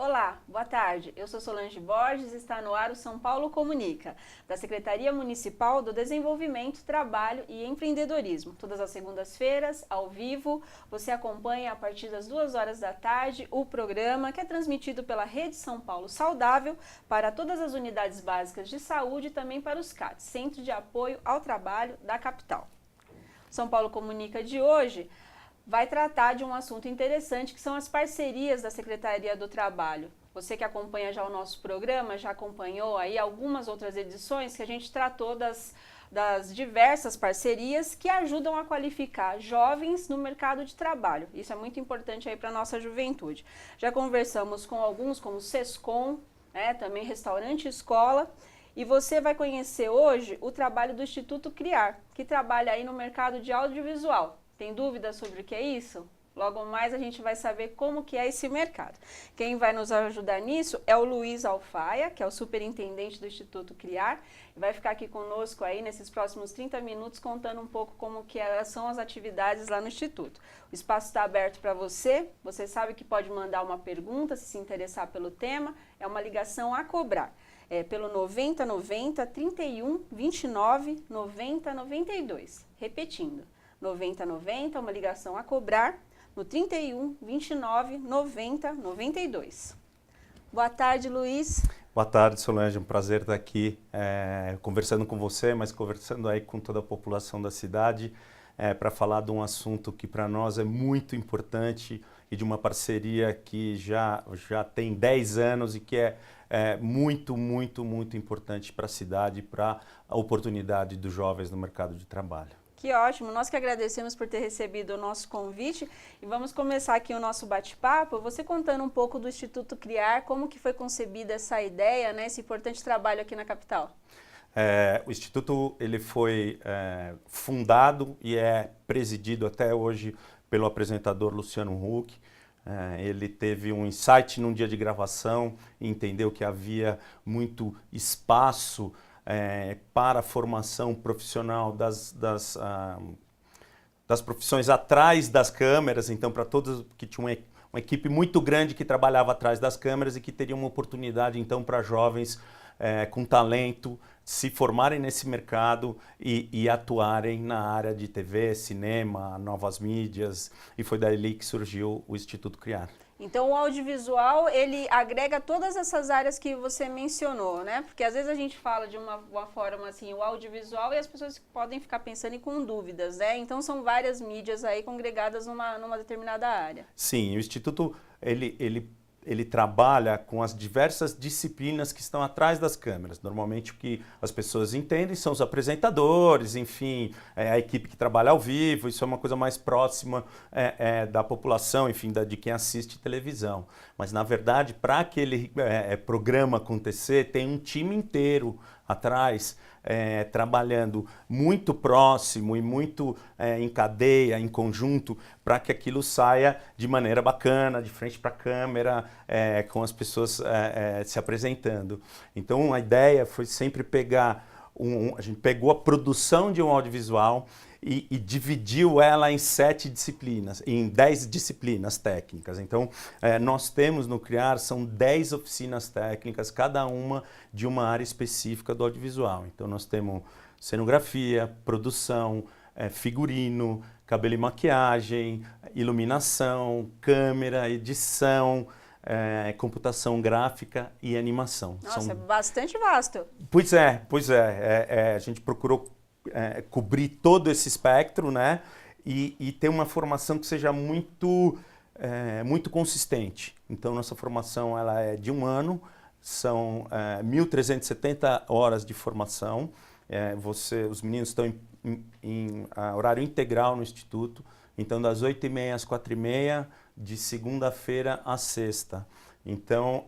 Olá, boa tarde. Eu sou Solange Borges e está no ar o São Paulo Comunica, da Secretaria Municipal do Desenvolvimento, Trabalho e Empreendedorismo. Todas as segundas-feiras, ao vivo, você acompanha a partir das 2 horas da tarde o programa que é transmitido pela Rede São Paulo Saudável para todas as unidades básicas de saúde e também para os CATs, Centro de Apoio ao Trabalho da capital. São Paulo Comunica de hoje vai tratar de um assunto interessante, que são as parcerias da Secretaria do Trabalho. Você que acompanha já o nosso programa, já acompanhou aí algumas outras edições que a gente tratou das diversas parcerias que ajudam a qualificar jovens no mercado de trabalho. Isso é muito importante aí para a nossa juventude. Já conversamos com alguns, como o Sescom, também Restaurante Escola, e você vai conhecer hoje o trabalho do Instituto Criar, que trabalha aí no mercado de audiovisual. Tem dúvidas sobre o que é isso? Logo mais a gente vai saber como que é esse mercado. Quem vai nos ajudar nisso é o Luiz Alfaia, que é o superintendente do Instituto Criar, e vai ficar aqui conosco aí nesses próximos 30 minutos contando um pouco como que são as atividades lá no Instituto. O espaço está aberto para você, você sabe que pode mandar uma pergunta se interessar pelo tema, é uma ligação a cobrar. Pelo 9090 31 29 90 92. Repetindo. 9090, uma ligação a cobrar, no 31 29 90 92. Boa tarde, Luiz. Boa tarde, Solange. Um prazer estar aqui conversando com você, mas conversando aí com toda a população da cidade para falar de um assunto que para nós é muito importante e de uma parceria que já tem 10 anos e que é muito importante para a cidade e para a oportunidade dos jovens no mercado de trabalho. Que ótimo, nós que agradecemos por ter recebido o nosso convite e vamos começar aqui o nosso bate-papo, você contando um pouco do Instituto Criar, como que foi concebida essa ideia, esse importante trabalho aqui na capital. O Instituto ele foi fundado e é presidido até hoje pelo apresentador Luciano Huck. Ele teve um insight num dia de gravação e entendeu que havia muito espaço para a formação profissional das profissões atrás das câmeras, então para todos que tinham uma equipe muito grande que trabalhava atrás das câmeras e que teria uma oportunidade então para jovens com talento se formarem nesse mercado e atuarem na área de TV, cinema, novas mídias, e foi daí que surgiu o Instituto Criar. Então, o audiovisual, ele agrega todas essas áreas que você mencionou, né? Porque às vezes a gente fala de uma forma assim, o audiovisual, e as pessoas podem ficar pensando e com dúvidas, né? Então, são várias mídias aí congregadas numa determinada área. Sim, o Instituto, ele trabalha com as diversas disciplinas que estão atrás das câmeras. Normalmente o que as pessoas entendem são os apresentadores, enfim, a equipe que trabalha ao vivo, isso é uma coisa mais próxima da população, enfim, de quem assiste televisão. Mas, na verdade, para aquele programa acontecer, tem um time inteiro atrás, trabalhando muito próximo e muito em cadeia, em conjunto, para que aquilo saia de maneira bacana, de frente para a câmera, com as pessoas se apresentando. Então a ideia foi sempre pegar, a gente pegou a produção de um audiovisual e dividiu ela em 7 disciplinas, em 10 disciplinas técnicas. Então, nós temos no Criar, são 10 oficinas técnicas, cada uma de uma área específica do audiovisual. Então, nós temos cenografia, produção, figurino, cabelo e maquiagem, iluminação, câmera, edição, computação gráfica e animação. Nossa, é bastante vasto. Pois é. A gente procurou cobrir todo esse espectro, né? E ter uma formação que seja muito consistente. Então, nossa formação ela é de 1 ano, são 1.370 horas de formação. Os meninos estão em horário integral no Instituto, então das 8h30 às 4h30, de segunda-feira a sexta. Então,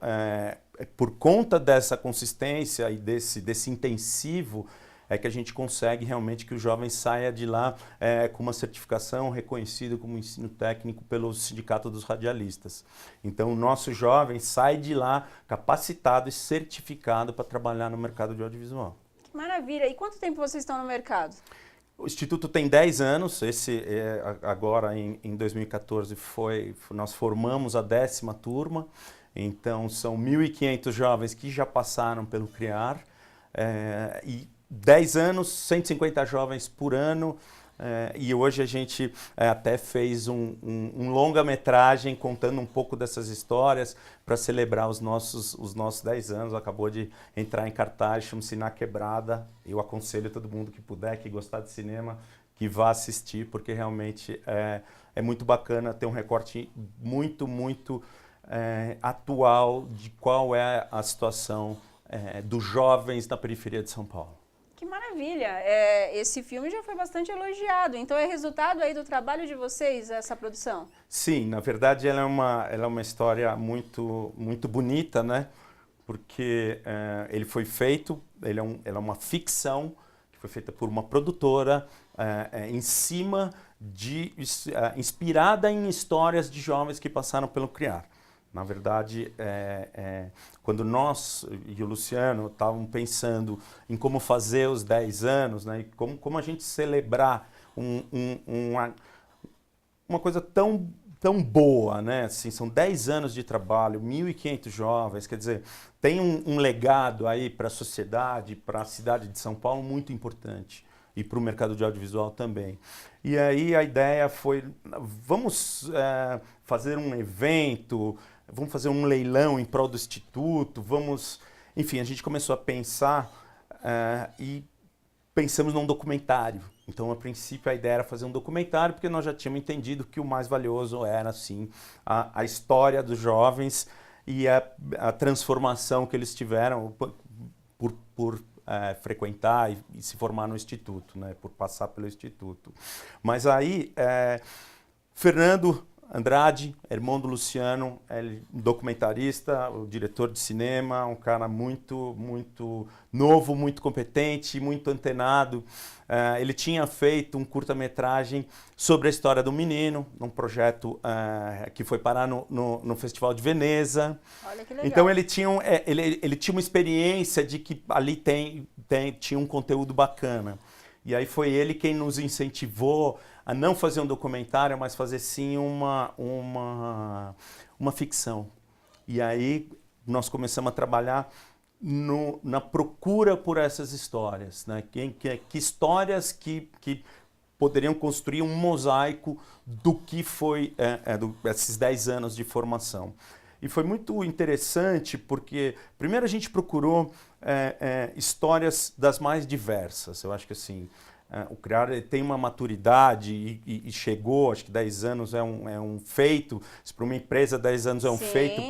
por conta dessa consistência e desse intensivo, é que a gente consegue realmente que o jovem saia de lá com uma certificação reconhecida como ensino técnico pelo Sindicato dos Radialistas. Então, o nosso jovem sai de lá capacitado e certificado para trabalhar no mercado de audiovisual. Que maravilha! E quanto tempo vocês estão no mercado? O Instituto tem 10 anos, agora em 2014 nós formamos a 10ª turma. Então, são 1.500 jovens que já passaram pelo CRIAR, e 10 anos, 150 jovens por ano, e hoje a gente até fez um longa-metragem contando um pouco dessas histórias para celebrar os nossos 10 anos. Acabou de entrar em cartaz, chama-se Na Quebrada. Eu aconselho todo mundo que puder, que gostar de cinema, que vá assistir, porque realmente é muito bacana ter um recorte muito, muito atual de qual é a situação dos jovens na periferia de São Paulo. Que maravilha! Esse filme já foi bastante elogiado, então é resultado aí do trabalho de vocês, essa produção? Sim, na verdade ela é uma história muito, muito bonita, né? Porque ele foi feito, ela é uma ficção que foi feita por uma produtora em cima inspirada em histórias de jovens que passaram pelo CRIAR. Na verdade, quando nós e o Luciano estavam pensando em como fazer os 10 anos, né, e como a gente celebrar uma coisa tão boa, né? Assim, são 10 anos de trabalho, 1.500 jovens, quer dizer, tem um legado aí para a sociedade, para a cidade de São Paulo muito importante. E para o mercado de audiovisual também. E aí a ideia foi, vamos fazer um evento, vamos fazer um leilão em prol do Instituto, Enfim, a gente começou a pensar e pensamos num documentário. Então, a princípio, a ideia era fazer um documentário, porque nós já tínhamos entendido que o mais valioso era, assim, a história dos jovens e a transformação que eles tiveram por frequentar e se formar no Instituto, né, por passar pelo Instituto. Mas aí, Fernando Andrade, irmão do Luciano, documentarista, o diretor de cinema, um cara muito, muito novo, muito competente, muito antenado. Ele tinha feito um curta-metragem sobre a história do menino, num projeto que foi parar no Festival de Veneza. Olha que legal. Então ele tinha uma experiência de que ali tinha um conteúdo bacana. E aí foi ele quem nos incentivou a não fazer um documentário, mas fazer sim uma ficção. E aí nós começamos a trabalhar na procura por essas histórias, né? Que histórias que poderiam construir um mosaico do que foi esses 10 anos de formação. E foi muito interessante porque, primeiro, a gente procurou histórias das mais diversas. Eu acho que assim, o CRIAR tem uma maturidade e chegou, acho que 10 anos é um feito. Se para uma empresa 10 anos é um feito,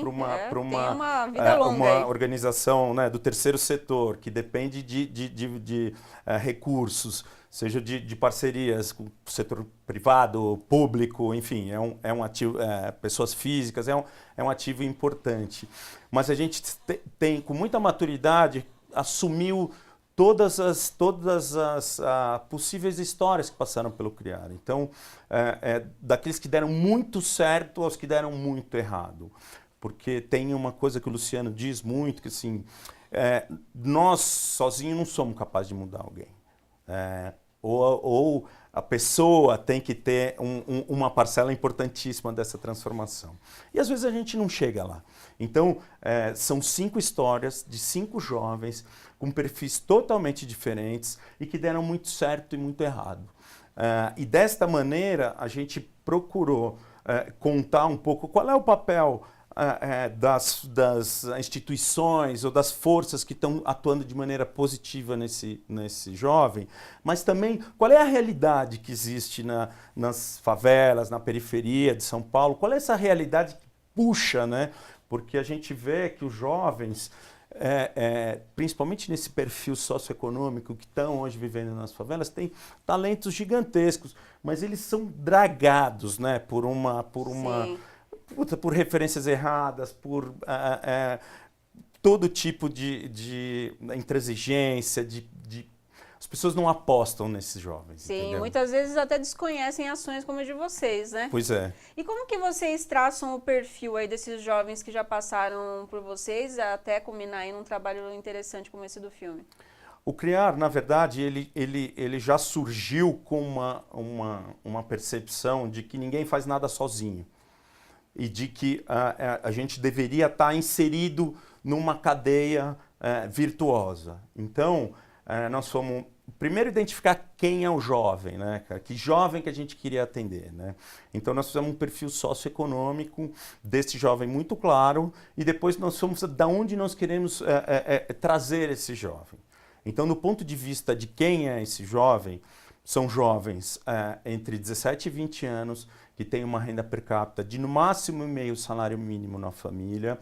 para uma organização, né, do terceiro setor, que depende de recursos, seja de parcerias com o setor privado, público, enfim, é um ativo, pessoas físicas, é um ativo importante. Mas a gente tem, com muita maturidade, assumiu todas as possíveis histórias que passaram pelo CRIAR. Então, daqueles que deram muito certo aos que deram muito errado. Porque tem uma coisa que o Luciano diz muito, que assim, nós sozinhos não somos capazes de mudar alguém. Ou a pessoa tem que ter uma parcela importantíssima dessa transformação. E às vezes a gente não chega lá. Então, são 5 histórias de 5 jovens com perfis totalmente diferentes e que deram muito certo e muito errado. E desta maneira, a gente procurou contar um pouco qual é o papel das instituições ou das forças que estão atuando de maneira positiva nesse jovem, mas também qual é a realidade que existe nas favelas, na periferia de São Paulo, qual é essa realidade que puxa, né? Porque a gente vê que os jovens, principalmente nesse perfil socioeconômico que estão hoje vivendo nas favelas, têm talentos gigantescos, mas eles são dragados, né, por referências erradas, por todo tipo de intransigência, as pessoas não apostam nesses jovens. Sim, entendeu? Muitas vezes até desconhecem ações como a de vocês, né? Pois é. E como que vocês traçam o perfil aí desses jovens que já passaram por vocês, até culminar em um trabalho interessante como esse do filme? O CRIAR, na verdade, ele já surgiu com uma percepção de que ninguém faz nada sozinho. e de que a gente deveria estar inserido numa cadeia virtuosa. Então, nós fomos primeiro identificar quem é o jovem, né, cara? Que jovem que a gente queria atender, né? Então nós fizemos um perfil socioeconômico desse jovem muito claro e depois nós fomos da onde nós queremos trazer esse jovem. Então, do ponto de vista de quem é esse jovem, são jovens entre 17 e 20 anos que têm uma renda per capita de no máximo meio salário mínimo na família,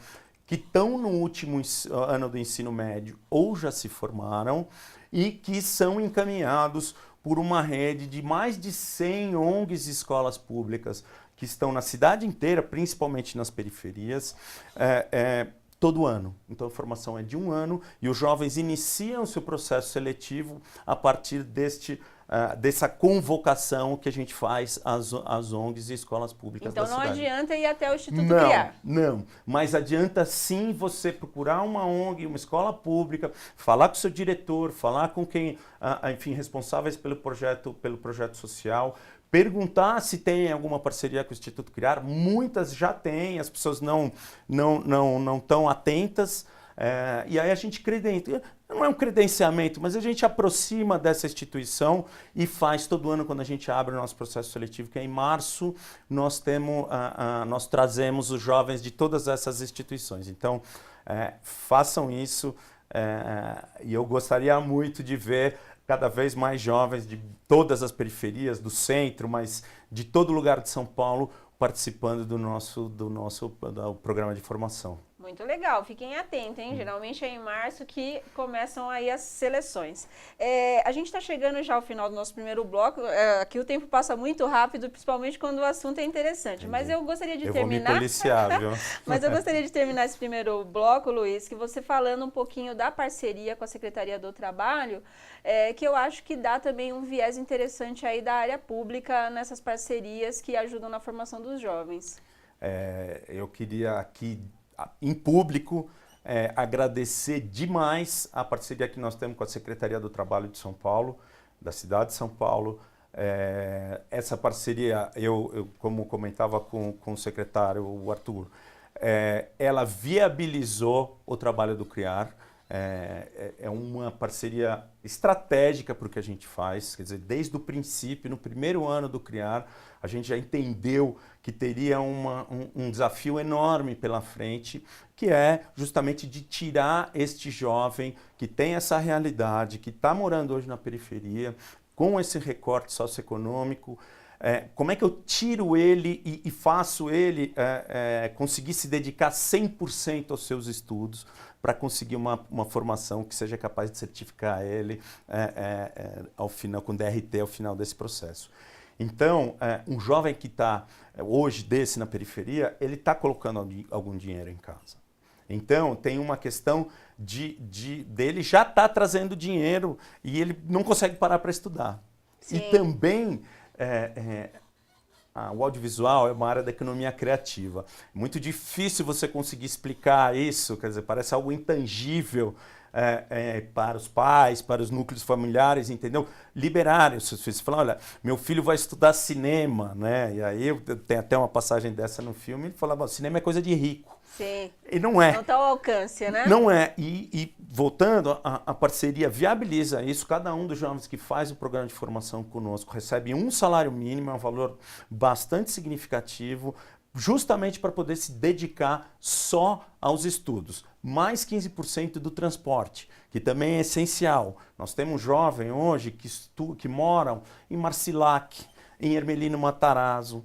que estão no último ano do ensino médio ou já se formaram e que são encaminhados por uma rede de mais de 100 ONGs e escolas públicas que estão na cidade inteira, principalmente nas periferias, todo ano. Então a formação é de 1 ano e os jovens iniciam o seu processo seletivo a partir dessa convocação que a gente faz às ONGs e escolas públicas da cidade. Então não adianta ir até o Instituto Criar. Não, mas adianta sim você procurar uma ONG, uma escola pública, falar com o seu diretor, falar com quem, enfim, responsáveis pelo projeto social, perguntar se tem alguma parceria com o Instituto Criar. Muitas já têm, as pessoas não estão atentas. E aí a gente credencia, não é um credenciamento, mas a gente aproxima dessa instituição e faz todo ano, quando a gente abre o nosso processo seletivo, que é em março, nós trazemos os jovens de todas essas instituições. Então, façam isso e eu gostaria muito de ver cada vez mais jovens de todas as periferias, do centro, mas de todo lugar de São Paulo, participando do programa de formação. Muito legal, fiquem atentos, hein? Geralmente é em março que começam aí as seleções. A gente está chegando já ao final do nosso primeiro bloco, aqui o tempo passa muito rápido, principalmente quando o assunto é interessante. Mas eu gostaria de terminar... Vou me policiar, viu? Mas eu gostaria de terminar esse primeiro bloco, Luiz, que você falando um pouquinho da parceria com a Secretaria do Trabalho, que eu acho que dá também um viés interessante aí da área pública nessas parcerias que ajudam na formação dos jovens. Eu queria aqui, em público, agradecer demais a parceria que nós temos com a Secretaria do Trabalho de São Paulo, da cidade de São Paulo. Essa parceria, eu como comentava com o secretário, o Arthur, ela viabilizou o trabalho do Criar. É uma parceria estratégica para o que a gente faz, quer dizer, desde o princípio, no primeiro ano do Criar, a gente já entendeu que teria um desafio enorme pela frente, que é justamente de tirar este jovem que tem essa realidade, que está morando hoje na periferia, com esse recorte socioeconômico. Como é que eu tiro ele e faço ele conseguir se dedicar 100% aos seus estudos para conseguir uma formação que seja capaz de certificar ele ao final, com DRT ao final desse processo. Então, um jovem que está hoje na periferia, ele está colocando algum dinheiro em casa. Então, tem uma questão dele já está trazendo dinheiro e ele não consegue parar para estudar. Sim. E também... o audiovisual é uma área da economia criativa. Muito difícil você conseguir explicar isso, quer dizer, parece algo intangível para os pais, para os núcleos familiares, entendeu? Liberarem os seus filhos. Falar, olha, meu filho vai estudar cinema, né? E aí tem até uma passagem dessa no filme, ele falava, cinema é coisa de rico. Sim. E não é. Não está ao alcance, né? Não é. E voltando, a parceria viabiliza isso. Cada um dos jovens que faz o programa de formação conosco recebe um salário mínimo, é um valor bastante significativo, justamente para poder se dedicar só aos estudos. Mais 15% do transporte, que também é essencial. Nós temos jovens hoje que moram em Marcilac, em Hermelino Matarazzo,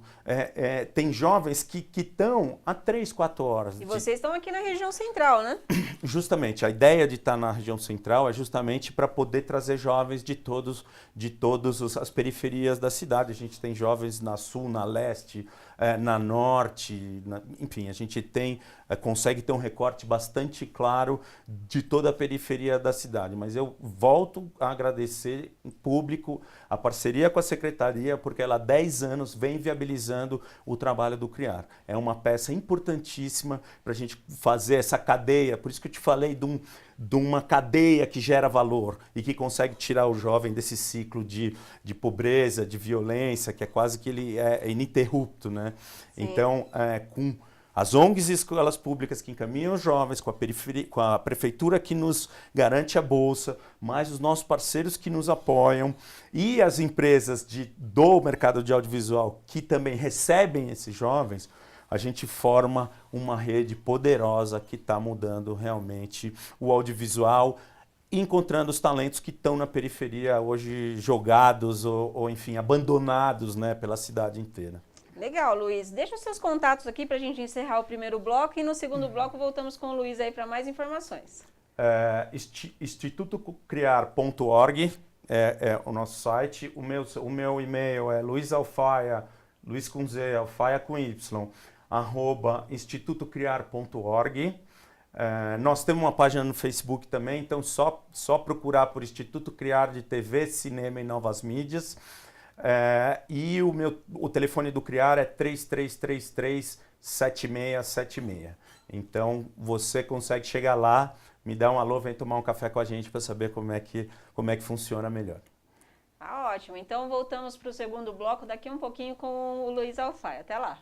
tem jovens que estão a 3, 4 horas. E vocês estão aqui na região central, né? Justamente, a ideia de estar na região central é justamente para poder trazer jovens de todas as periferias da cidade. A gente tem jovens na sul, na leste, na norte, enfim, a gente consegue ter um recorte bastante claro de toda a periferia da cidade. Mas eu volto a agradecer em público a parceria com a Secretaria, porque ela há 10 anos vem viabilizando o trabalho do Criar. É uma peça importantíssima para a gente fazer essa cadeia, por isso que eu te falei de uma cadeia que gera valor e que consegue tirar o jovem desse ciclo de pobreza, de violência, que é quase que ele é ininterrupto, né? né? Sim. Então, com as ONGs e escolas públicas que encaminham os jovens, com a prefeitura que nos garante a bolsa, mais os nossos parceiros que nos apoiam e as empresas do mercado de audiovisual que também recebem esses jovens, a gente forma uma rede poderosa que está mudando realmente o audiovisual, encontrando os talentos que estão na periferia hoje jogados ou enfim, abandonados, né, pela cidade inteira. Legal, Luiz. Deixa os seus contatos aqui para a gente encerrar o primeiro bloco e no segundo bloco voltamos com o Luiz aí para mais informações. Institutocriar.org é o nosso site. O meu e-mail é luizalfaia, Luiz com Z, alfaia com Y, @institutocriar.org. Nós temos uma página no Facebook também, então só procurar por Instituto Criar de TV, Cinema e Novas Mídias. E o telefone do Criar é 3333-7676. Então você consegue chegar lá, me dá um alô, vem tomar um café com a gente para saber como é que funciona melhor. Tá ótimo. Então voltamos para o segundo bloco daqui um pouquinho com o Luiz Alfaia. Até lá.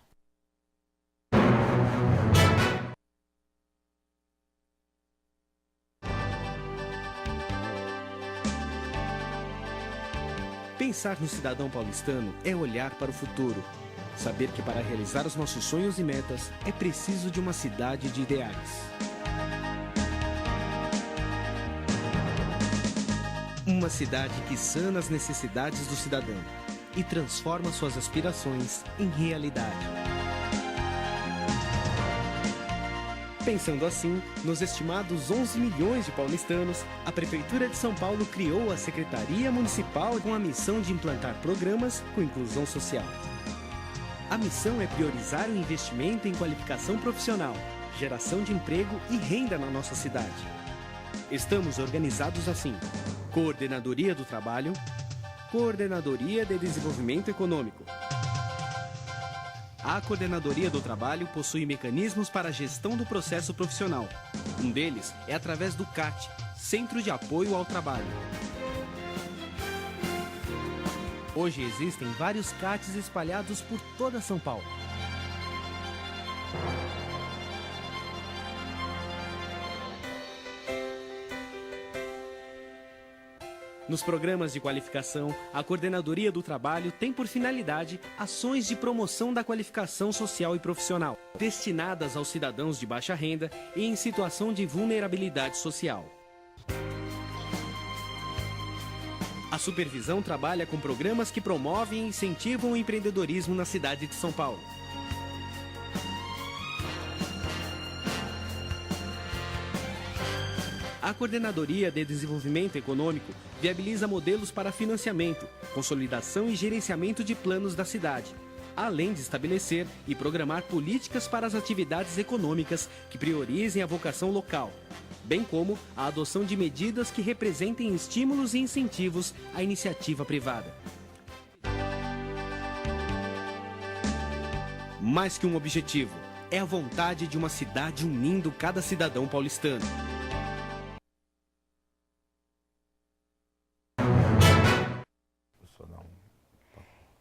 Pensar no cidadão paulistano é olhar para o futuro. Saber que para realizar os nossos sonhos e metas é preciso de uma cidade de ideais. Uma cidade que sana as necessidades do cidadão e transforma suas aspirações em realidade. Pensando assim, nos estimados 11 milhões de paulistanos, a Prefeitura de São Paulo criou a Secretaria Municipal com a missão de implantar programas com inclusão social. A missão é priorizar o investimento em qualificação profissional, geração de emprego e renda na nossa cidade. Estamos organizados assim: Coordenadoria do Trabalho, Coordenadoria de Desenvolvimento Econômico. A Coordenadoria do Trabalho possui mecanismos para a gestão do processo profissional. Um deles é através do CAT, Centro de Apoio ao Trabalho. Hoje existem vários CATs espalhados por toda São Paulo. Nos programas de qualificação, a Coordenadoria do Trabalho tem por finalidade ações de promoção da qualificação social e profissional, destinadas aos cidadãos de baixa renda e em situação de vulnerabilidade social. A supervisão trabalha com programas que promovem e incentivam o empreendedorismo na cidade de São Paulo. A Coordenadoria de Desenvolvimento Econômico viabiliza modelos para financiamento, consolidação e gerenciamento de planos da cidade, além de estabelecer e programar políticas para as atividades econômicas que priorizem a vocação local, bem como a adoção de medidas que representem estímulos e incentivos à iniciativa privada. Mais que um objetivo, é a vontade de uma cidade unindo cada cidadão paulistano.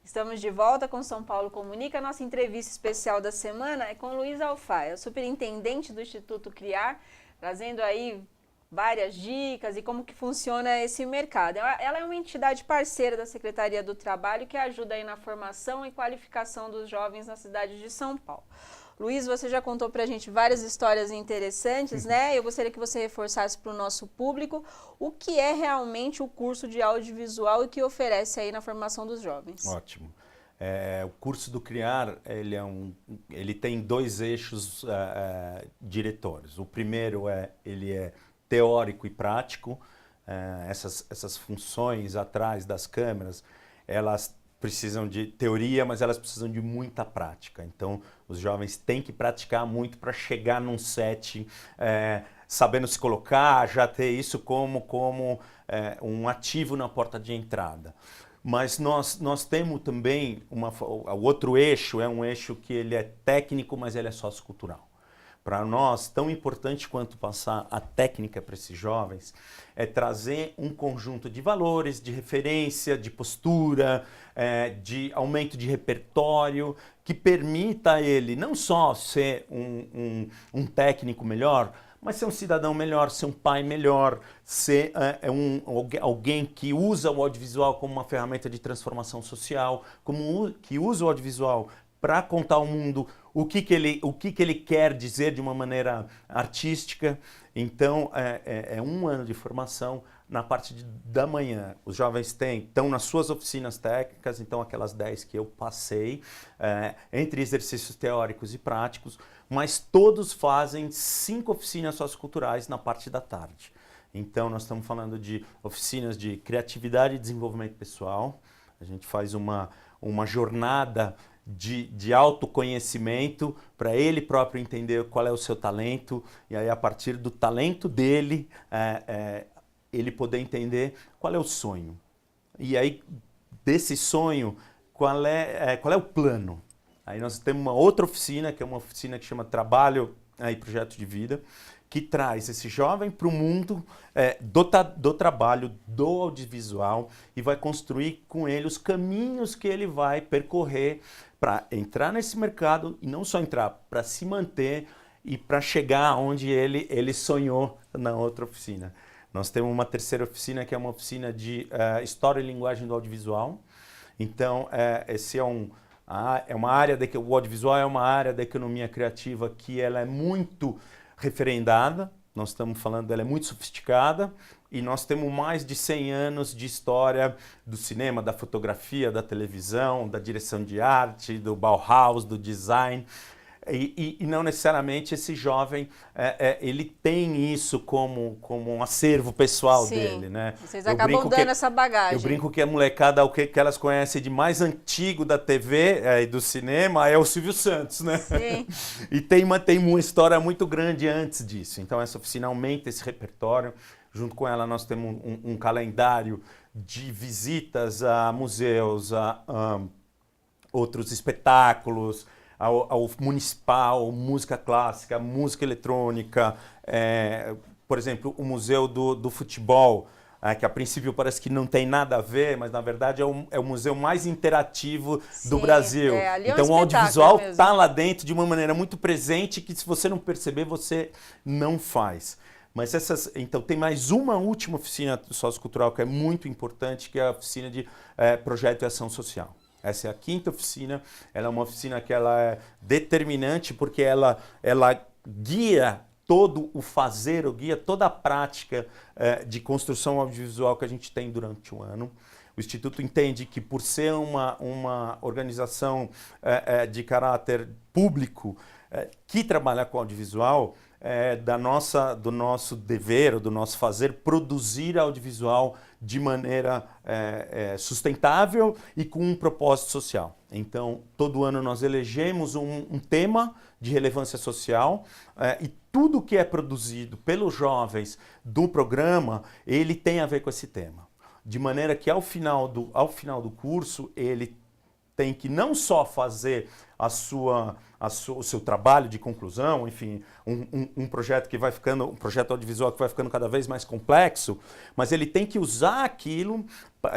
Estamos de volta com São Paulo Comunica. A nossa entrevista especial da semana é com Luiz Alfaia, superintendente do Instituto Criar, trazendo aí várias dicas e como que funciona esse mercado. Ela é uma entidade parceira da Secretaria do Trabalho que ajuda aí na formação e qualificação dos jovens na cidade de São Paulo. Luiz, você já contou para a gente várias histórias interessantes, né? Eu gostaria que você reforçasse para o nosso público o que é realmente o curso de audiovisual e que oferece aí na formação dos jovens. Ótimo. O curso do Criar, ele tem dois eixos diretórios. O primeiro ele é teórico e prático. Essas funções atrás das câmeras, elas precisam de teoria, mas elas precisam de muita prática. Então, os jovens têm que praticar muito para chegar num set, sabendo se colocar, já ter isso como um ativo na porta de entrada. Mas nós temos também o outro eixo, é um eixo que ele é técnico, mas ele é sociocultural. para nós, tão importante quanto passar a técnica para esses jovens, é trazer um conjunto de valores, de referência, de postura, de aumento de repertório, que permita a ele não só ser um técnico melhor, mas ser um cidadão melhor, ser um pai melhor, ser alguém que usa o audiovisual como uma ferramenta de transformação social, que usa o audiovisual para contar ao mundo o que ele quer dizer de uma maneira artística. Então, é um ano de formação na parte da manhã. Os jovens estão nas suas oficinas técnicas, então aquelas 10 que eu passei, entre exercícios teóricos e práticos, mas todos fazem 5 oficinas socioculturais na parte da tarde. Então, nós estamos falando de oficinas de criatividade e desenvolvimento pessoal. A gente faz uma jornada de autoconhecimento para ele próprio entender qual é o seu talento, e aí a partir do talento dele, ele poder entender qual é o sonho. E aí, desse sonho, qual é o plano? Aí nós temos uma outra oficina, que é uma oficina que chama Trabalho e Projeto de Vida, que traz esse jovem para o mundo do trabalho, do audiovisual, e vai construir com ele os caminhos que ele vai percorrer para entrar nesse mercado, e não só entrar, para se manter e para chegar onde ele sonhou na outra oficina. Nós temos uma terceira oficina, que é uma oficina de História e Linguagem do Audiovisual. Então, esse é uma área, o audiovisual é uma área da economia criativa que ela é muito referendada, nós estamos falando, ela é muito sofisticada, e nós temos mais de 100 anos de história do cinema, da fotografia, da televisão, da direção de arte, do Bauhaus, do design. E não necessariamente esse jovem, ele tem isso como um acervo pessoal dele, né? Vocês acabam dando essa bagagem. Eu brinco que a molecada, o que elas conhecem de mais antigo da TV e do cinema é o Silvio Santos, né? Sim. E tem uma história muito grande antes disso. Então essa oficina aumenta esse repertório. Junto com ela nós temos um calendário de visitas a museus, a outros espetáculos, ao municipal, música clássica, música eletrônica, por exemplo, o Museu do Futebol, que a princípio parece que não tem nada a ver, mas na verdade é o museu mais interativo do Brasil. Então o audiovisual está lá dentro de uma maneira muito presente que, se você não perceber, você não faz. Mas então tem mais uma última oficina sociocultural que é muito importante, que é a oficina de projeto e ação social. Essa é a 5ª oficina, ela é uma oficina que ela é determinante porque ela guia todo o fazer, guia toda a prática de construção audiovisual que a gente tem durante o ano. O Instituto entende que, por ser uma organização de caráter público que trabalha com audiovisual, do nosso dever, do nosso fazer, produzir audiovisual de maneira sustentável e com um propósito social. Então, todo ano nós elegemos um tema de relevância social e tudo que é produzido pelos jovens do programa, ele tem a ver com esse tema. De maneira que, ao final do curso, ele tem que não só fazer o seu trabalho de conclusão, enfim, um projeto que vai ficando, um projeto audiovisual que vai ficando cada vez mais complexo, mas ele tem que usar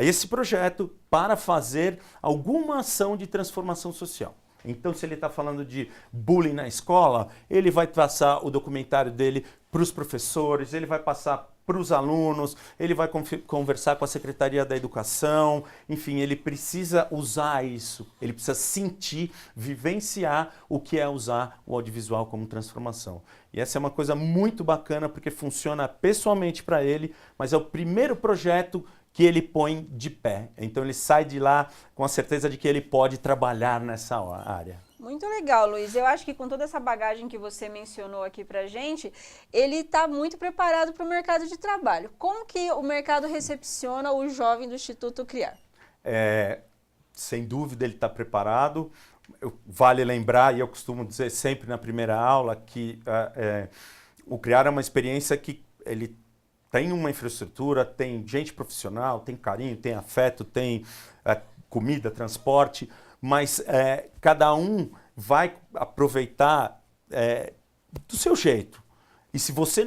esse projeto, para fazer alguma ação de transformação social. Então, se ele está falando de bullying na escola, ele vai passar o documentário dele para os professores, ele vai passar para os alunos, ele vai conversar com a Secretaria da Educação, enfim, ele precisa usar isso, ele precisa sentir, vivenciar o que é usar o audiovisual como transformação. E essa é uma coisa muito bacana, porque funciona pessoalmente para ele, mas é o primeiro projeto que ele põe de pé. Então ele sai de lá com a certeza de que ele pode trabalhar nessa área. Muito legal, Luiz. Eu acho que com toda essa bagagem que você mencionou aqui pra gente, ele está muito preparado para o mercado de trabalho. Como que o mercado recepciona o jovem do Instituto CRIAR? Sem dúvida ele está preparado. Vale lembrar, e eu costumo dizer sempre na primeira aula, que o CRIAR é uma experiência que ele tem uma infraestrutura, tem gente profissional, tem carinho, tem afeto, tem comida, transporte, mas cada um vai aproveitar do seu jeito. E se você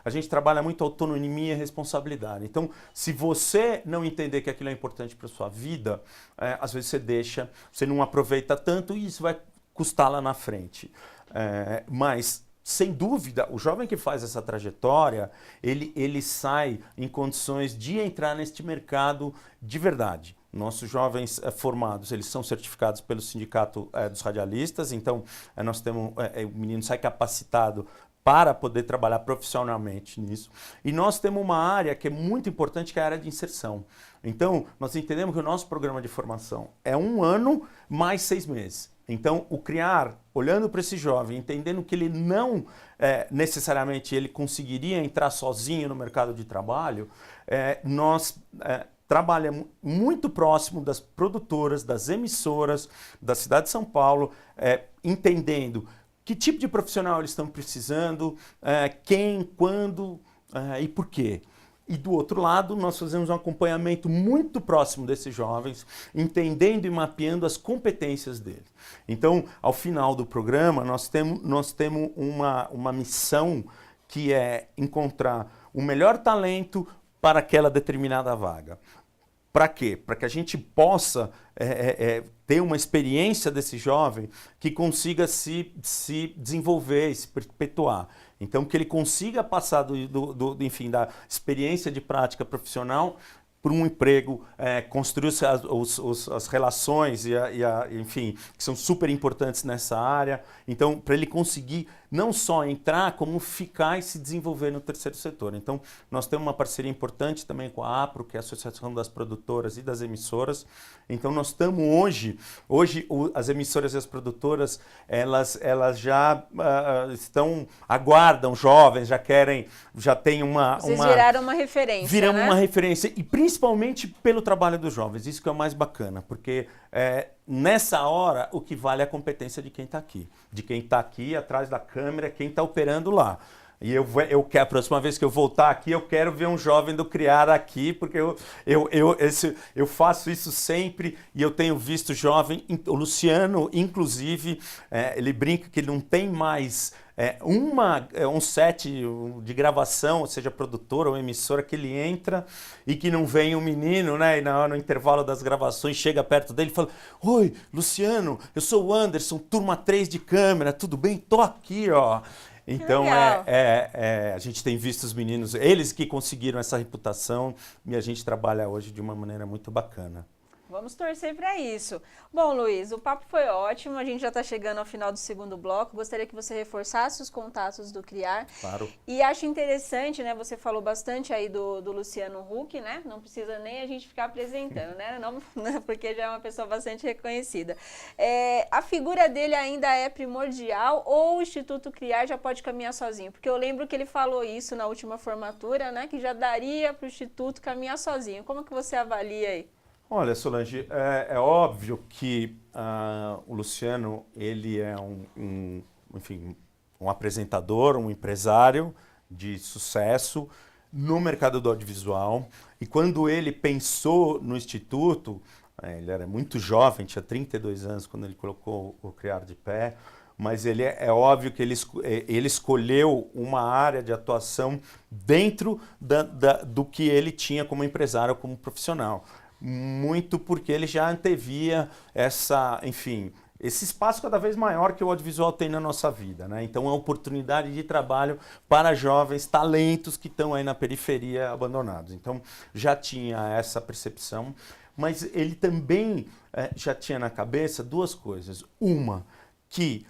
a gente trabalha muito autonomia e responsabilidade. Então, se você não entender que aquilo é importante para sua vida, às vezes você não aproveita tanto e isso vai custar lá na frente. Mas, sem dúvida, o jovem que faz essa trajetória, ele sai em condições de entrar neste mercado de verdade. Nossos jovens formados, eles são certificados pelo Sindicato dos Radialistas, então nós temos, o menino sai capacitado para poder trabalhar profissionalmente nisso. E nós temos uma área que é muito importante, que é a área de inserção. Então, nós entendemos que o nosso programa de formação é 1 ano mais 6 meses. Então, o CRIAR, olhando para esse jovem, entendendo que ele não necessariamente ele conseguiria entrar sozinho no mercado de trabalho, nós trabalhamos muito próximo das produtoras, das emissoras da cidade de São Paulo, entendendo que tipo de profissional eles estão precisando, quem, quando e por quê. E do outro lado, nós fazemos um acompanhamento muito próximo desses jovens, entendendo e mapeando as competências deles. Então, ao final do programa, nós temos uma missão que é encontrar o melhor talento para aquela determinada vaga. Para quê? Para que a gente possa ter uma experiência desse jovem que consiga se desenvolver e se perpetuar. Então, que ele consiga passar enfim, da experiência de prática profissional por um emprego, construir as relações, enfim, que são super importantes nessa área. Então, para ele conseguir não só entrar, como ficar e se desenvolver no terceiro setor. Então, nós temos uma parceria importante também com a APRO, que é a Associação das Produtoras e das Emissoras. Então, nós estamos hoje as emissoras e as produtoras, elas já aguardam jovens, já tem uma... Vocês viraram uma referência, Viramos né? uma referência, e principalmente pelo trabalho dos jovens, isso que é o mais bacana, porque nessa hora o que vale é a competência de quem está aqui. De quem está aqui atrás da câmera, quem está operando lá. E eu quero, a próxima vez que eu voltar aqui, eu quero ver um jovem do CRIAR aqui, porque eu faço isso sempre e eu tenho visto jovem, o Luciano, inclusive, ele brinca que ele não tem mais um set de gravação, ou seja, produtora ou emissora, que ele entra e que não vem um menino, né? E no intervalo das gravações chega perto dele e fala: "Oi, Luciano, eu sou o Anderson, turma 3 de câmera, tudo bem? Tô aqui, ó." Então, a gente tem visto os meninos, eles que conseguiram essa reputação, e a gente trabalha hoje de uma maneira muito bacana. Vamos torcer para isso. Bom, Luiz, o papo foi ótimo, a gente já está chegando ao final do segundo bloco, gostaria que você reforçasse os contatos do CRIAR. Claro. E acho interessante, né, você falou bastante aí do Luciano Huck, né, não precisa nem a gente ficar apresentando, né, não, porque já é uma pessoa bastante reconhecida. A figura dele ainda é primordial ou o Instituto CRIAR já pode caminhar sozinho? Porque eu lembro que ele falou isso na última formatura, né, que já daria para o Instituto caminhar sozinho. Como que você avalia aí? Olha, Solange, é óbvio que o Luciano, ele é enfim, um apresentador, um empresário de sucesso no mercado do audiovisual. E quando ele pensou no Instituto, ele era muito jovem, tinha 32 anos quando ele colocou o CRIAR de pé, mas é óbvio que ele escolheu uma área de atuação dentro do que ele tinha como empresário, como profissional. Muito porque ele já antevia esse espaço cada vez maior que o audiovisual tem na nossa vida, né? Então, é uma oportunidade de trabalho para jovens talentos que estão aí na periferia abandonados. Então, já tinha essa percepção, mas ele também já tinha na cabeça duas coisas. Uma, que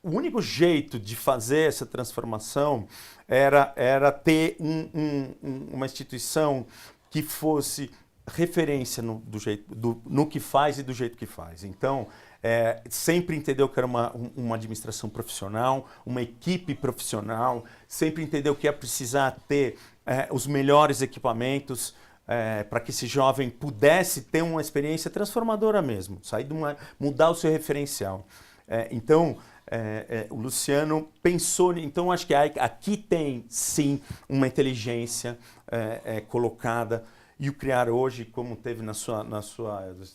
o único jeito de fazer essa transformação era ter uma instituição que fosse referência no que faz e do jeito que faz. Então, sempre entendeu que era uma administração profissional, uma equipe profissional, sempre entendeu que ia precisar ter os melhores equipamentos para que esse jovem pudesse ter uma experiência transformadora mesmo, mudar o seu referencial. Então, o Luciano pensou, então acho que aqui tem sim uma inteligência colocada. E o CRIAR hoje, como teve na sua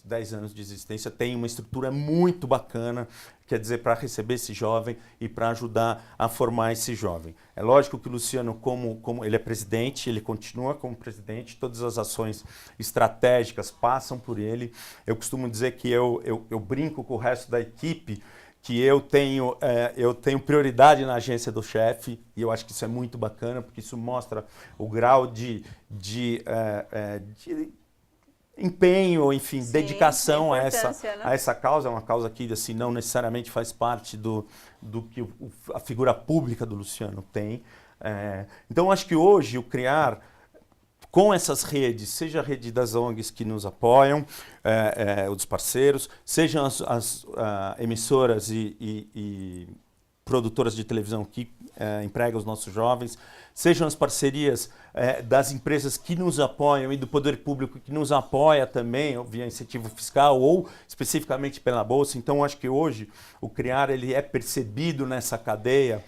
10 anos de existência, tem uma estrutura muito bacana, quer dizer, para receber esse jovem e para ajudar a formar esse jovem. É lógico que o Luciano, como ele é presidente, ele continua como presidente, todas as ações estratégicas passam por ele. Eu costumo dizer que eu brinco com o resto da equipe, que eu tenho prioridade na agência do chefe, e eu acho que isso é muito bacana, porque isso mostra o grau de empenho, enfim, sim, dedicação a essa causa. É uma causa que assim, não necessariamente faz parte do que a figura pública do Luciano tem. Então, eu acho que hoje o CRIAR, com essas redes, seja a rede das ONGs que nos apoiam, os parceiros, sejam as emissoras e produtoras de televisão que empregam os nossos jovens, sejam as parcerias das empresas que nos apoiam e do poder público que nos apoia também, via incentivo fiscal ou especificamente pela Bolsa. Então, acho que hoje o CRIAR ele é percebido nessa cadeia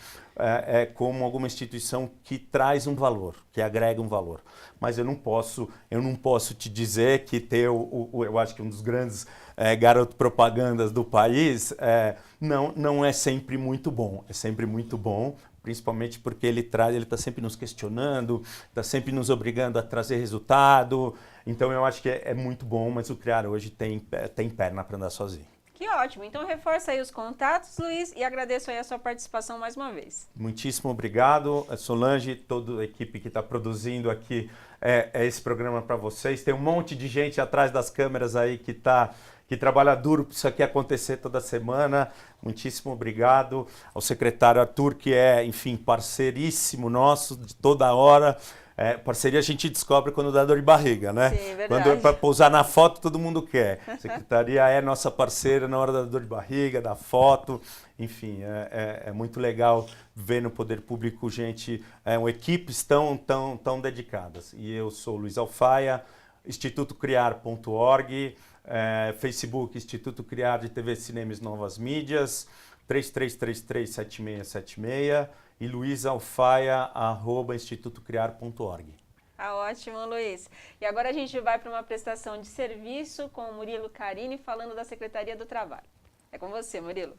como alguma instituição que traz um valor, que agrega um valor. Mas eu não posso te dizer que eu acho que um dos grandes garoto propagandas do país não é sempre muito bom. É sempre muito bom, principalmente porque ele está sempre nos questionando, está sempre nos obrigando a trazer resultado. Então eu acho que é muito bom, mas o CRIAR hoje tem perna para andar sozinho. Que ótimo. Então reforça aí os contatos, Luiz, e agradeço aí a sua participação mais uma vez. Muitíssimo obrigado, Solange, toda a equipe que está produzindo aqui esse programa para vocês. Tem um monte de gente atrás das câmeras aí que trabalha duro para isso aqui acontecer toda semana. Muitíssimo obrigado ao secretário Arthur, que é, enfim, parceiríssimo nosso de toda hora. Parceria a gente descobre quando dá dor de barriga, né? Sim, verdade. Quando é para pousar na foto, todo mundo quer. A secretaria é nossa parceira na hora da dor de barriga, da foto. Enfim, é muito legal ver no poder público equipes tão dedicadas. E eu sou Luiz Alfaia, institutocriar.org, Facebook Instituto CRIAR de TV, Cinemas Novas Mídias, 33337676 e luizalfaia@institutocriar.org. Ah, ótimo, Luiz. E agora a gente vai para uma prestação de serviço com o Murilo Carini, falando da Secretaria do Trabalho. É com você, Murilo.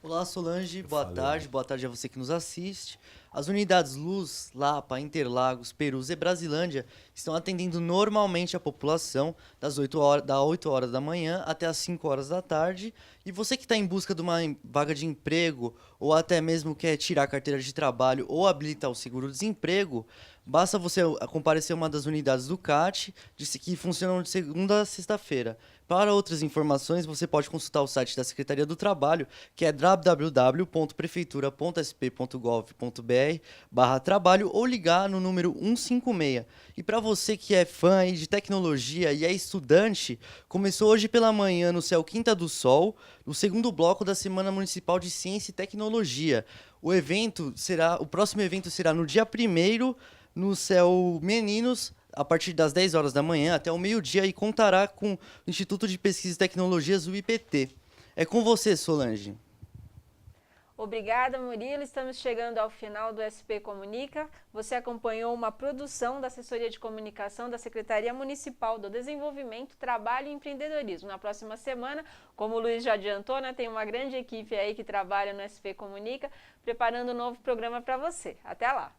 Olá, Solange. Boa tarde. Boa tarde a você que nos assiste. As unidades Luz, Lapa, Interlagos, Perus e Brasilândia estão atendendo normalmente a população das 8 horas da manhã até as 5 horas da tarde. E você que está em busca de uma vaga de emprego ou até mesmo quer tirar a carteira de trabalho ou habilitar o seguro-desemprego, basta você comparecer a uma das unidades do CAT, que funcionam de segunda a sexta-feira. Para outras informações, você pode consultar o site da Secretaria do Trabalho, que é www.prefeitura.sp.gov.br/trabalho ou ligar no número 156. E para você que é fã aí de tecnologia e é estudante, começou hoje pela manhã no Céu Quinta do Sol, o segundo bloco da Semana Municipal de Ciência e Tecnologia. O próximo evento será no dia 1º, no Céu Meninos, a partir das 10 horas da manhã até o meio-dia e contará com o Instituto de Pesquisa e Tecnologias, o IPT. É com você, Solange. Obrigada, Murilo. Estamos chegando ao final do SP Comunica. Você acompanhou uma produção da Assessoria de Comunicação da Secretaria Municipal do Desenvolvimento, Trabalho e Empreendedorismo. Na próxima semana, como o Luiz já adiantou, tem uma grande equipe aí que trabalha no SP Comunica, preparando um novo programa para você. Até lá!